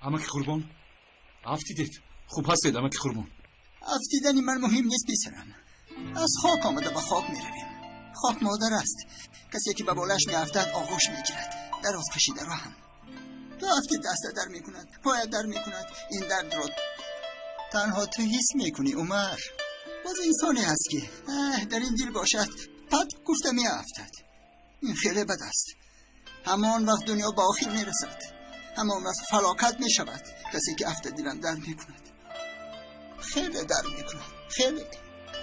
عمک قربان افتیدید. خوب هستید عمک قربان؟ افتیدنی من مهم نیست پسرم. از خاک آمده به خاک میرویم. خاک مادر است. کسی که به بالش میافتد آغوش میگیرد. دراز کشیده را هم. تو افتی دست در میکند، پای در میکند. این درد را تنها تو حس میکنی عمر. باز انسانی هست که در این دل باشد پد گفته میافتد. این خیلی بد است. همان وقت دنیا با آخر میرسد، همان وقت فلاکت میشود. کسی که افت دلم در میکند، خیلی در میکند، خیلی.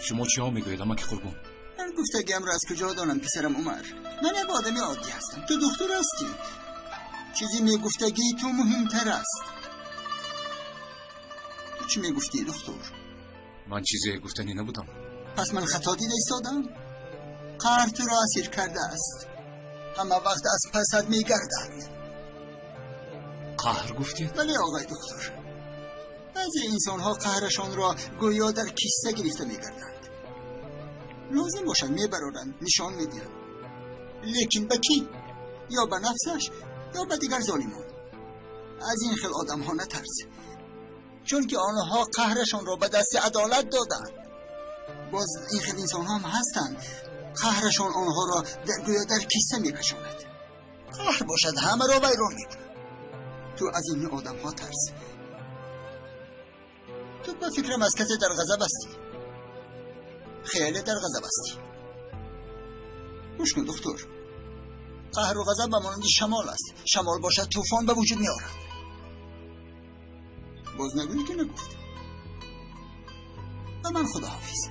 شما چی ها میگوید عمک قربان؟ من گفتگیم را از کجا دانم پسرم عمر؟ من یک آدمی عادی هستم، تو دکتر هستی. چیزی میگفتگی تو مهمتر است. تو چی میگفتی دکتر؟ من چیزی گفتنی نبودم. پس من خطا دیده ایستادم؟ قهر تو را اسیر کرده است، همه وقت از پست میگردد. قهر گفتید؟ بله آقای دکتر. بعضی انسان ها قهرشان را گویا در کیسه گرفته میگردند. لازم باشد میبرارند، نشان میدهند، لیکن به کی؟ یا به نفسش یا به دیگر ظالمان. از این خیل آدم ها نترس، چون که آنها قهرشان را به دست عدالت دادند. باز این خیل انسان ها هم هستند قهرشان آنها را گویا در کیسه میکشاند. قهر باشد همه را ویران میکند. تو از این آدم ها ترس. تو به فکرم از کسی در غضب هستی، خیلی در غضب هستی. گوش کن دکتر، قهر و غضب به مانند شمال است. شمال باشد طوفان به وجود می آورد. باز نگویی که نگفت. و من خداحافظ.